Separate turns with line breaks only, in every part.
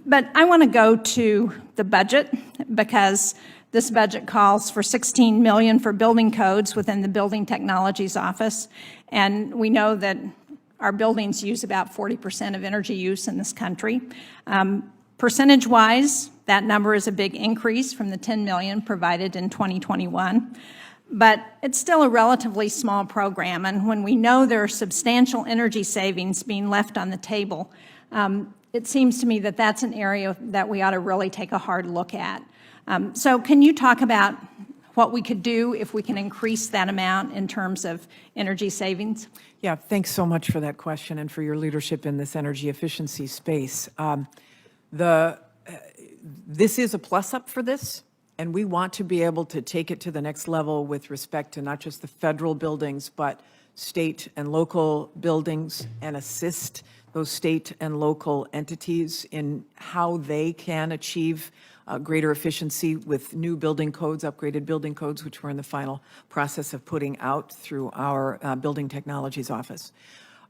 But I want to go to the budget, because this budget calls for $16 million for building codes within the Building Technologies Office. And we know that our buildings use about 40% of energy use in this country. Percentage-wise, that number is a big increase from the $10 million provided in 2021. But it's still a relatively small program, and when we know there are substantial energy savings being left on the table, it seems to me that that's an area that we ought to really take a hard look at. So can you talk about what we could do if we can increase that amount in terms of energy savings?
Yeah, thanks so much for that question and for your leadership in this energy efficiency space. This is a plus-up for this, and we want to be able to take it to the next level with respect to not just the federal buildings, but state and local buildings, and assist those state and local entities in how they can achieve greater efficiency with new building codes, upgraded building codes, which we're in the final process of putting out through our Building Technologies Office.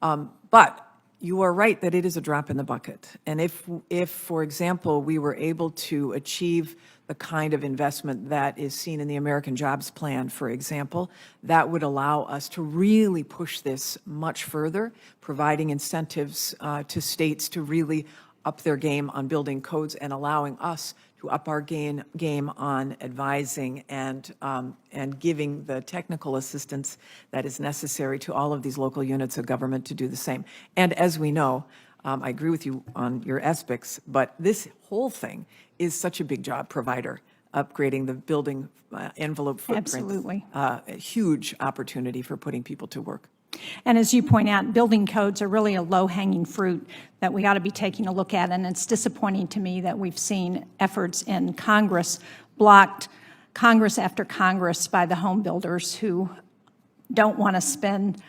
But you are right that it is a drop in the bucket. And if, for example, we were able to achieve the kind of investment that is seen in the American Jobs Plan, for example, that would allow us to really push this much further, providing incentives to states to really up their game on building codes, and allowing us to up our game on advising and giving the technical assistance that is necessary to all of these local units of government to do the same. And as we know, I agree with you on your aspects, but this whole thing is such a big job provider, upgrading the building envelope footprint.
Absolutely.
A huge opportunity for putting people to work.
And as you point out, building codes are really a low-hanging fruit that we ought to be taking a look at. And it's disappointing to me that we've seen efforts in Congress blocked, Congress after Congress, by the home builders who don't want to spend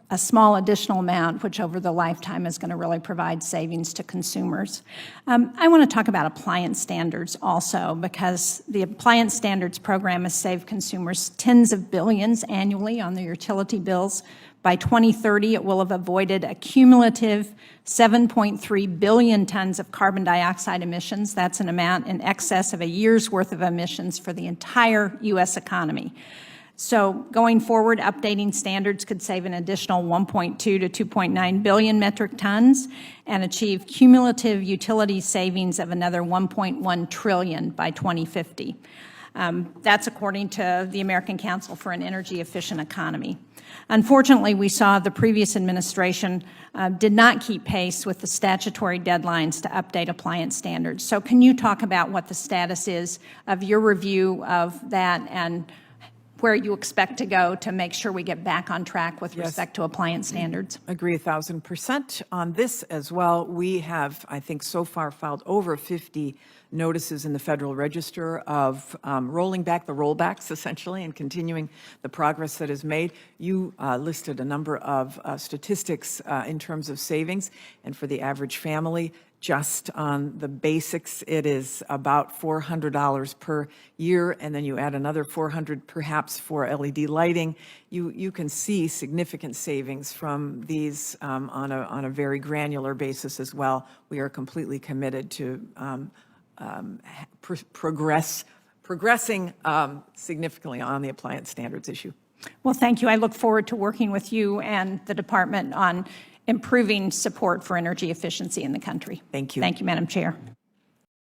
a small additional amount, which over the lifetime is going to really provide savings to consumers. I want to talk about appliance standards also, because the appliance standards program has saved consumers tens of billions annually on their utility bills. By 2030, it will have avoided a cumulative 7.3 billion tons of carbon dioxide emissions. That's an amount in excess of a year's worth of emissions for the entire U.S. economy. So going forward, updating standards could save an additional 1.2 to 2.9 billion metric tons and achieve cumulative utility savings of another 1.1 trillion by 2050. That's according to the American Council for an Energy Efficient Economy. Unfortunately, we saw the previous administration did not keep pace with the statutory deadlines to update appliance standards. So can you talk about what the status is of your review of that, and where you expect to go to make sure we get back on track with respect to appliance standards?
Agree 1,000% on this as well. We have, I think, so far filed over 50 notices in the Federal Register of rolling back the rollbacks, essentially, and continuing the progress that is made. You listed a number of statistics in terms of savings, and for the average family, just on the basics, it is about $400 per year, and then you add another $400 perhaps for LED lighting. You can see significant savings from these on a very granular basis as well. We are completely committed to progressing significantly on the appliance standards issue.
Well, thank you. I look forward to working with you and the department on improving support for energy efficiency in the country.
Thank you.
Thank you, Madam Chair.